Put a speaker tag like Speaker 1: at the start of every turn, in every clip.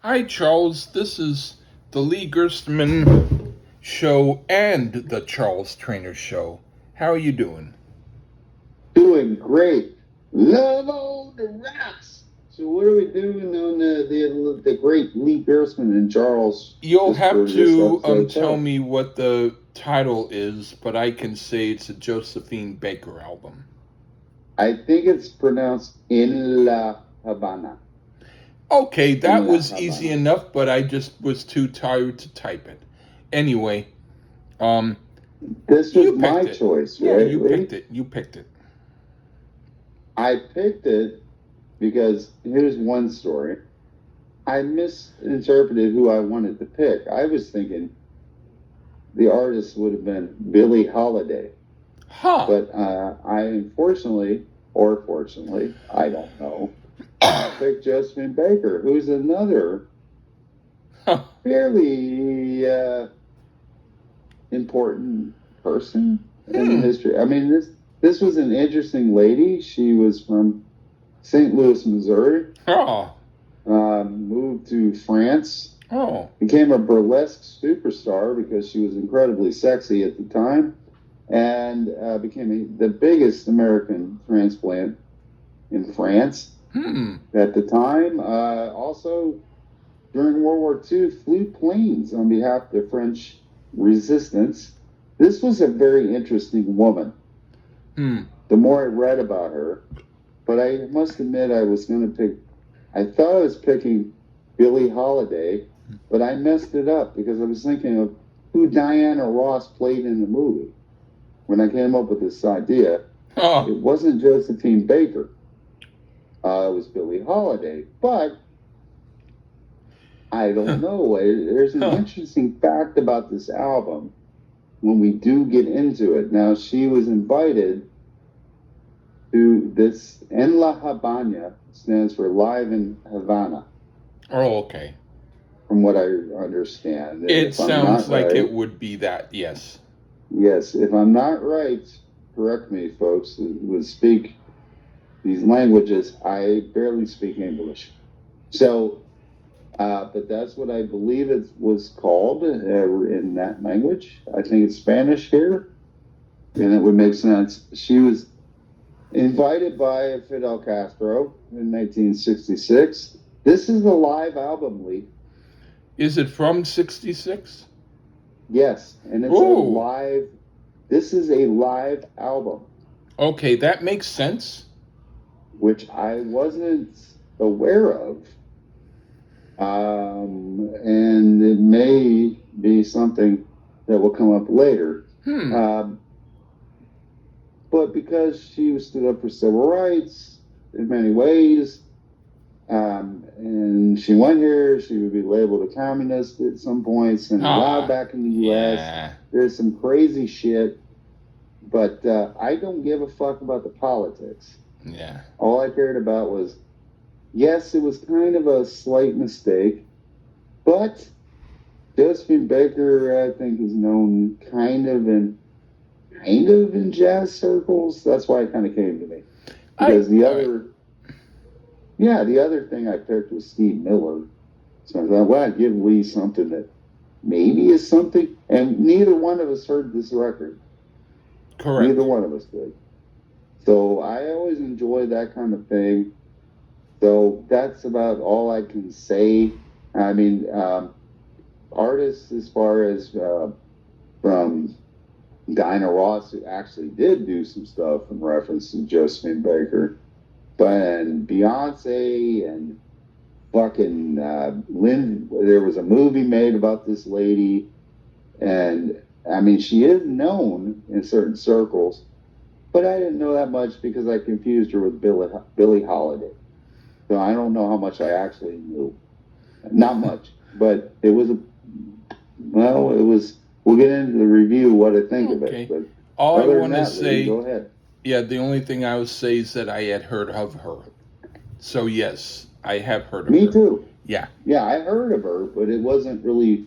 Speaker 1: Hi, Charles. This is the Lee Gerstmann Show and the Charles Traynor Show. How are you doing?
Speaker 2: Doing great. Love on the rocks. So what are we doing on the great Lee Beersman and Charles
Speaker 1: You'll
Speaker 2: just
Speaker 1: have
Speaker 2: for this
Speaker 1: to
Speaker 2: episode?
Speaker 1: tell
Speaker 2: So
Speaker 1: me what the title is, but I can say it's a Josephine Baker album.
Speaker 2: I think it's pronounced in La Habana.
Speaker 1: Okay, that
Speaker 2: In La
Speaker 1: was easy
Speaker 2: Habana.
Speaker 1: enough, but I just was too tired to type it. Anyway, um,
Speaker 2: This was
Speaker 1: you
Speaker 2: my
Speaker 1: picked it.
Speaker 2: choice,
Speaker 1: Yeah,
Speaker 2: right,
Speaker 1: you
Speaker 2: Lee?
Speaker 1: picked it. You picked it.
Speaker 2: I picked it because here's one story. I misinterpreted who I wanted to pick. I was thinking the artist would have been Billie Holiday.
Speaker 1: Huh.
Speaker 2: But I unfortunately, or fortunately, I don't know, picked Josephine Baker, who's another
Speaker 1: Huh.
Speaker 2: fairly important person in the
Speaker 1: Hmm.
Speaker 2: history. I mean, this was an interesting lady. She was from St. Louis, Missouri,
Speaker 1: Oh.
Speaker 2: moved to France,
Speaker 1: Oh.
Speaker 2: became a burlesque superstar because she was incredibly sexy at the time, and became the biggest American transplant in France
Speaker 1: Hmm.
Speaker 2: at the time. Also, during World War II, flew planes on behalf of the French resistance. This was a very interesting woman.
Speaker 1: Hmm.
Speaker 2: The more I read about her, but I must admit I was going to pick. I thought I was picking Billie Holiday, but I messed it up because I was thinking of who Diana Ross played in the movie when I came up with this idea.
Speaker 1: Oh.
Speaker 2: It wasn't Josephine Baker. It was Billie Holiday, but I don't know. There's an
Speaker 1: Huh.
Speaker 2: interesting fact about this album when we do get into it. Now, she was invited to this En La Habana, stands for Live in Havana,
Speaker 1: Oh, okay.
Speaker 2: from what I understand. And
Speaker 1: It
Speaker 2: if I'm
Speaker 1: sounds
Speaker 2: not
Speaker 1: like
Speaker 2: right,
Speaker 1: it would be that, yes.
Speaker 2: yes, if I'm not right, correct me, folks who would speak these languages. I barely speak English. So, but that's what I believe it was called in that language. I think it's Spanish here, and it would make sense. She was invited by Fidel Castro in 1966. This is a live album, Lee.
Speaker 1: Is it from 66?
Speaker 2: Yes, and it's a
Speaker 1: Oh,
Speaker 2: live. This is a live album,
Speaker 1: okay, that makes sense.
Speaker 2: which I wasn't aware of. And it may be something that will come up later.
Speaker 1: Hmm.
Speaker 2: Um, but because she stood up for civil rights in many ways, and she went here, she would be labeled a communist at some points and allowed
Speaker 1: Ah,
Speaker 2: back in the U.S.
Speaker 1: yeah,
Speaker 2: There's some crazy shit, but I don't give a fuck about the politics.
Speaker 1: yeah.
Speaker 2: All I cared about was, yes, it was kind of a slight mistake, but Josephine Baker, I think, is known kind of in jazz circles. That's why it kind of came to me. Because
Speaker 1: All right.
Speaker 2: the other thing I picked was Steve Miller. So I thought, well, I'd give Lee something that maybe is something. And neither one of us heard this record. Neither
Speaker 1: Correct.
Speaker 2: one of us did. So I always enjoy that kind of thing. So that's about all I can say. I mean, artists as far as from Dinah Ross, who actually did do some stuff in reference to Josephine Baker, but and Beyonce and fucking Lynn. There was a movie made about this lady, and I mean, she is known in certain circles, but I didn't know that much because I confused her with Billie Holiday. So I don't know how much I actually knew. Not much, but it was a well, it was. We'll get into the review what I think of it,
Speaker 1: Okay.
Speaker 2: but
Speaker 1: All I
Speaker 2: other than
Speaker 1: want to
Speaker 2: that, Lee,
Speaker 1: say,
Speaker 2: go ahead.
Speaker 1: yeah, the only thing I would say is that I had heard of her. So, yes, I have heard of
Speaker 2: Me
Speaker 1: her.
Speaker 2: too.
Speaker 1: Yeah,
Speaker 2: Yeah, I heard of her, but it wasn't really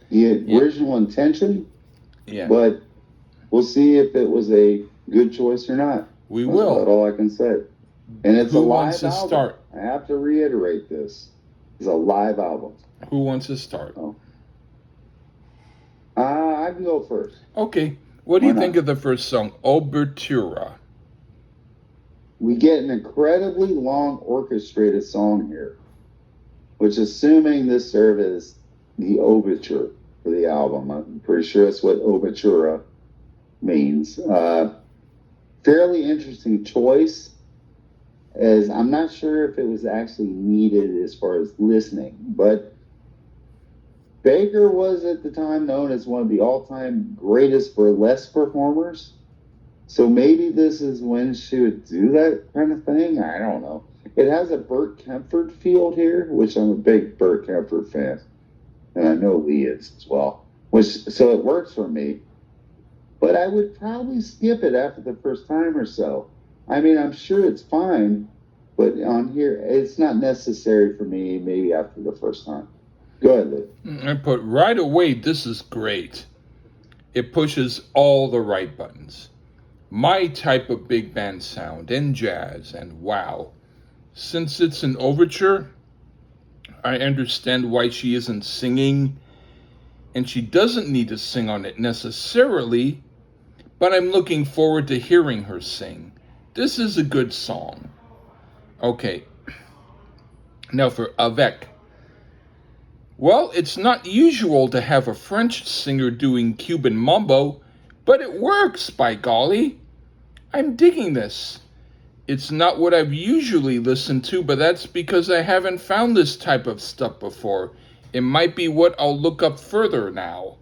Speaker 2: the
Speaker 1: yeah,
Speaker 2: original intention.
Speaker 1: yeah.
Speaker 2: But we'll see if it was a good choice or not.
Speaker 1: We
Speaker 2: That's about
Speaker 1: will.
Speaker 2: all I can say. And it's a
Speaker 1: Who wants
Speaker 2: live
Speaker 1: to
Speaker 2: album.
Speaker 1: start?
Speaker 2: I have to reiterate this. It's a live album.
Speaker 1: Who wants to start?
Speaker 2: Oh. I can go first.
Speaker 1: Okay. What do
Speaker 2: Why
Speaker 1: you think
Speaker 2: not?
Speaker 1: of the first song, Obertura?
Speaker 2: We get an incredibly long orchestrated song here, which, assuming this served as the overture for the album, I'm pretty sure that's what Obertura means. Fairly interesting choice, as I'm not sure if it was actually needed as far as listening, but Baker was at the time known as one of the all-time greatest burlesque performers. So maybe this is when she would do that kind of thing. I don't know. It has a Burt Kempfert feel here, which I'm a big Burt Kempfert fan, and I know Lee is as well. Which so it works for me. But I would probably skip it after the first time or so. I mean, I'm sure it's fine, but on here, it's not necessary for me. Maybe after the first time. Go ahead, Lee.
Speaker 1: I put right away, this is great. It pushes all the right buttons. My type of big band sound and jazz, and wow. Since it's an overture, I understand why she isn't singing, and she doesn't need to sing on it necessarily, but I'm looking forward to hearing her sing. This is a good song. Okay, now for Avec. Well, it's not usual to have a French singer doing Cuban mambo, but it works, by golly. I'm digging this. It's not what I've usually listened to, but that's because I haven't found this type of stuff before. It might be what I'll look up further now.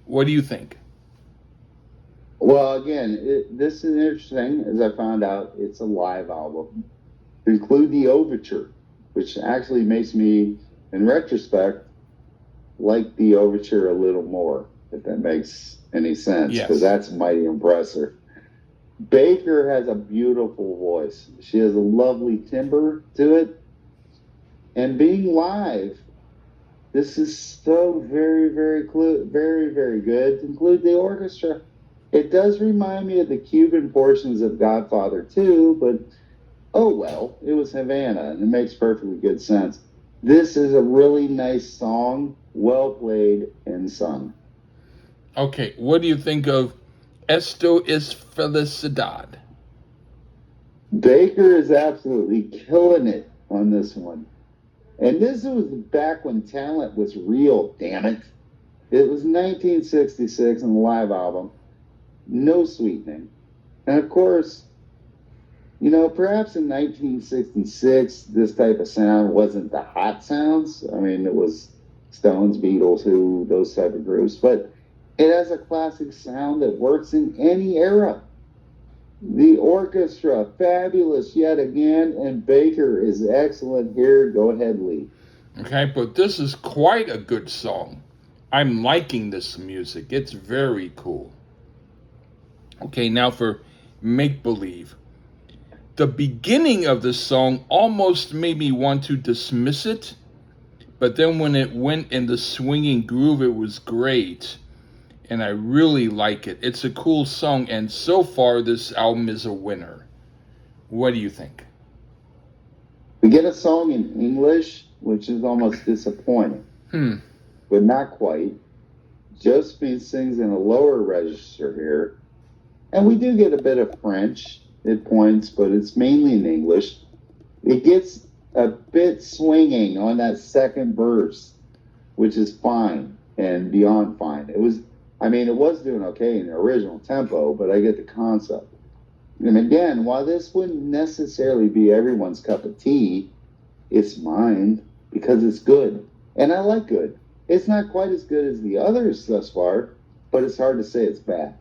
Speaker 1: What do you think?
Speaker 2: Well, again, this is interesting. As I found out, it's a live album. Include the overture, which actually makes me, in retrospect, like the overture a little more, if that makes any sense, because that's mighty impressive. Baker has a beautiful voice. She has a lovely timbre to it. And being live, this is so very, very, very, very good. To include the orchestra. It does remind me of the Cuban portions of Godfather too, but oh well, it was Havana, and it makes perfectly good sense. This is a really nice song, well played and sung.
Speaker 1: Okay, what do you think of Esto es Felicidad?
Speaker 2: Baker is absolutely killing it on this one. And this was back when talent was real, damn it. It was 1966 on the live album. No sweetening. And of course, perhaps in 1966, this type of sound wasn't the hot sounds. I mean, it was Stones, Beatles, Who, those type of groups. But it has a classic sound that works in any era. The orchestra, fabulous yet again, and Baker is excellent here. Go ahead, Lee.
Speaker 1: Okay, but this is quite a good song. I'm liking this music. It's very cool. Okay, now for Make Believe. The beginning of the song almost made me want to dismiss it, but then when it went in the swinging groove, it was great. And I really like it. It's a cool song, and so far this album is a winner. What do you think?
Speaker 2: We get a song in English, which is almost disappointing, but not quite. Josephine sings in a lower register here, and we do get a bit of French at points, but it's mainly in English. It gets a bit swinging on that second verse, which is fine and beyond fine. It was doing okay in the original tempo, but I get the concept. And again, while this wouldn't necessarily be everyone's cup of tea, it's mine because it's good. And I like good. It's not quite as good as the others thus far, but it's hard to say it's bad.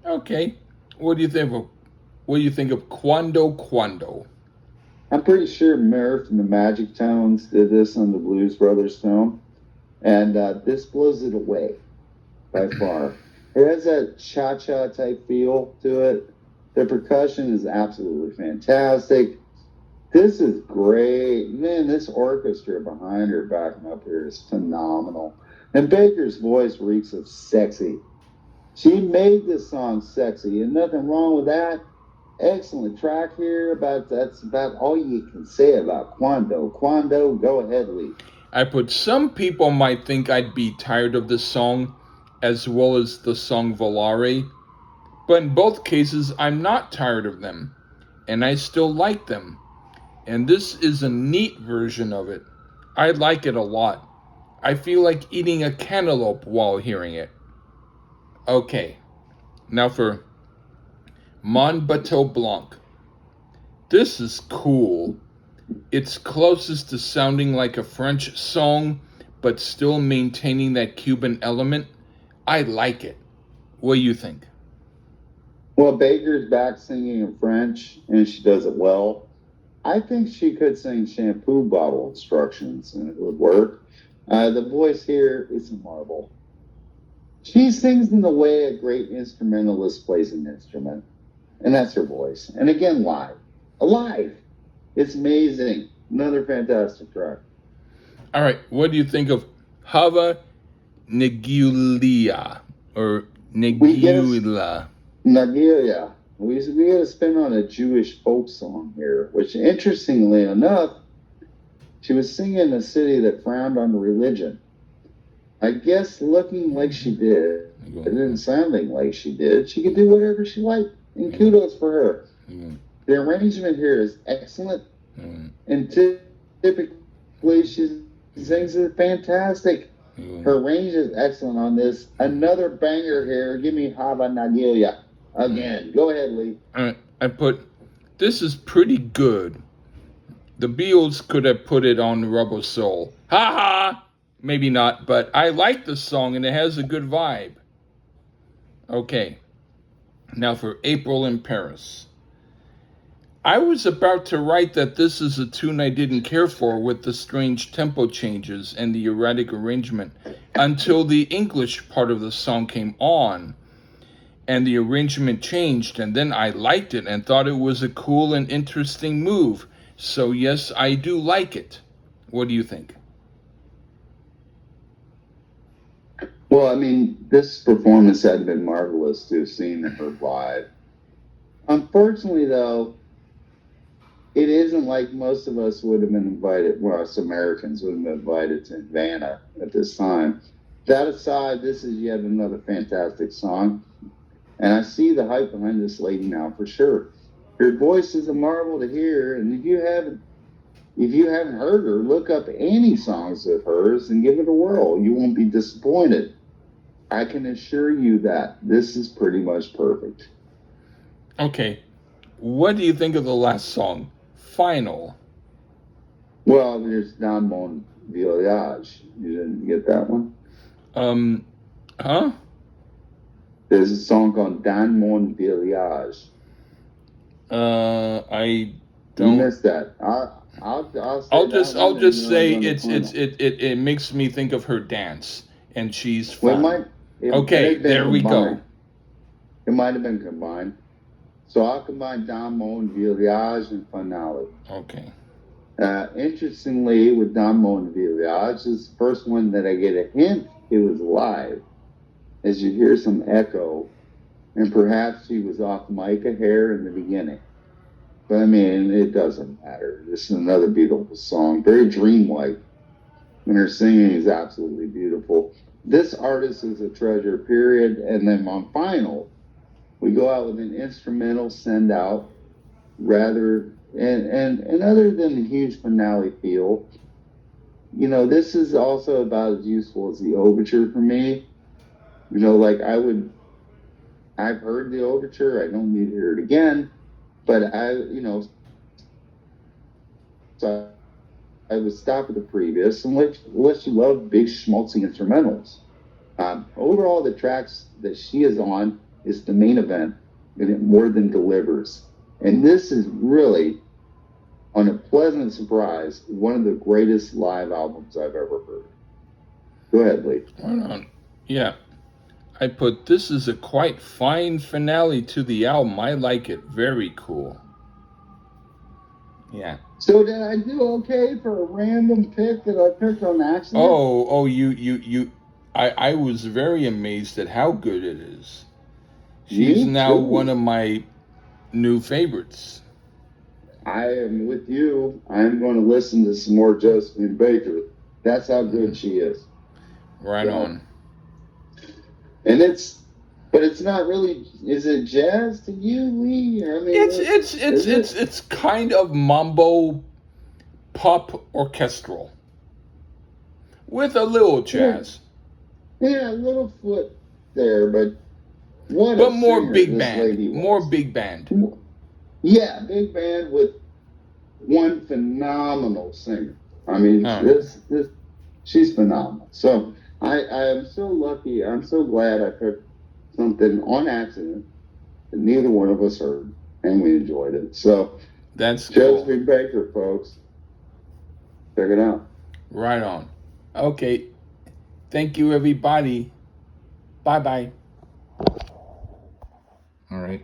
Speaker 1: Okay. What do you think of Quando Quando?
Speaker 2: I'm pretty sure Murph and the Magic Tones did this on the Blues Brothers film, and this blows it away by far. It has that cha-cha type feel to it. The percussion is absolutely fantastic. This is great. Man, this orchestra behind her backing up here is phenomenal. And Baker's voice reeks of sexy. She made this song sexy, and nothing wrong with that. Excellent track here. That's about all you can say about Quando. Quando, go ahead, Lee.
Speaker 1: I put some people might think I'd be tired of this song, as well as the song Volare, but in both cases I'm not tired of them, and I still like them. And this is a neat version of it. I like it a lot. I feel like eating a cantaloupe while hearing it. Okay, now for Mon Bateau Blanc. This is cool. It's closest to sounding like a French song, but still maintaining that Cuban element. I like it. What do you think?
Speaker 2: Well, Baker's back singing in French, and she does it well. I think she could sing shampoo bottle instructions, and it would work. The voice here is a marvel. She sings in the way a great instrumentalist plays an instrument, and that's her voice. And again, live. Alive. It's amazing. Another fantastic track.
Speaker 1: All right, what do you think of Hava Nagila or
Speaker 2: We get a
Speaker 1: Nagila?
Speaker 2: Nagilia. We get a spin on a Jewish folk song here, which interestingly enough, she was singing in a city that frowned on religion. I guess looking like she did, and sounding like she did, she could do whatever she liked. And kudos for her. The arrangement here is excellent, and typically she sings it fantastic. Her range is excellent on this. Another banger here. Give me Hava Nagilia again. Go ahead, Lee.
Speaker 1: All right, I put this is pretty good. The Beatles could have put it on Rubber Soul. Ha ha! Maybe not, but I like the song and it has a good vibe. Okay, now for April in Paris. I was about to write that this is a tune I didn't care for with the strange tempo changes and the erratic arrangement until the English part of the song came on and the arrangement changed, and then I liked it and thought it was a cool and interesting move. So yes, I do like it. What do you think?
Speaker 2: Well, I mean, this performance had been marvelous to have seen her live. Unfortunately, though, it isn't like most of us would have been invited, well, us Americans would have been invited to Havana at this time. That aside, this is yet another fantastic song. And I see the hype behind this lady now for sure. Her voice is a marvel to hear, and if you haven't heard her, look up any songs of hers and give it a whirl. You won't be disappointed. I can assure you that this is pretty much perfect.
Speaker 1: Okay, what do you think of the last song? Final.
Speaker 2: Well, there's Don Bon Voyage. You didn't get that one?
Speaker 1: Huh?
Speaker 2: There's a song called Don Mon Voyage.
Speaker 1: I
Speaker 2: You
Speaker 1: don't.
Speaker 2: missed that. I'll say
Speaker 1: I'll
Speaker 2: that
Speaker 1: just
Speaker 2: one,
Speaker 1: I'll
Speaker 2: and
Speaker 1: just
Speaker 2: you're
Speaker 1: say
Speaker 2: on the
Speaker 1: it makes me think of her dance, and she's
Speaker 2: Well,
Speaker 1: fun.
Speaker 2: it
Speaker 1: Okay,
Speaker 2: had been
Speaker 1: there we go.
Speaker 2: combined. It might have been combined. So I'll combine Don Mon Voyage and Finale.
Speaker 1: Okay.
Speaker 2: Interestingly, with Don Mon Voyage, this is the first one that I get a hint it was live, as you hear some echo, and perhaps she was off mic a hair in the beginning. But I mean, it doesn't matter. This is another beautiful song, very dreamlike, and her singing is absolutely beautiful. This artist is a treasure, period. And then on Final, we go out with an instrumental send out, rather, and other than the huge finale feel, this is also about as useful as the overture for me. Like I've heard the overture. I don't need to hear it again, but so I would stop at the previous unless you love big schmaltzy instrumentals. Overall, the tracks that she is on is the main event, and it more than delivers. And this is really, on a pleasant surprise, one of the greatest live albums I've ever heard. Go ahead, Lee.
Speaker 1: Hold on. Yeah. I put this is a quite fine finale to the album. I like it. Very cool. Yeah.
Speaker 2: So did I do okay for a random pick that I picked on accident?
Speaker 1: You. I was very amazed at how good it is. She's
Speaker 2: Me
Speaker 1: now
Speaker 2: too.
Speaker 1: one of my new favorites.
Speaker 2: I am with you. I'm going to listen to some more Josephine Baker. That's how good she is.
Speaker 1: Right
Speaker 2: So,
Speaker 1: on.
Speaker 2: and but it's not really. Is it jazz to you, Lee? I mean,
Speaker 1: It's it's it's
Speaker 2: is
Speaker 1: it's
Speaker 2: it?
Speaker 1: it's kind of mambo pop orchestral with a little
Speaker 2: Yeah,
Speaker 1: jazz,
Speaker 2: yeah, a little foot there, but what a
Speaker 1: but more
Speaker 2: singer
Speaker 1: big
Speaker 2: this
Speaker 1: band,
Speaker 2: lady
Speaker 1: more
Speaker 2: was.
Speaker 1: big band.
Speaker 2: Yeah, big band with one phenomenal singer. I mean,
Speaker 1: Huh.
Speaker 2: this she's phenomenal. So I am so lucky. I'm so glad I picked something on accident that neither one of us heard, and we enjoyed it. So
Speaker 1: That's cool.
Speaker 2: Josephine Baker, folks, check it out.
Speaker 1: Right on. Okay. Thank you, everybody. Bye bye. All right.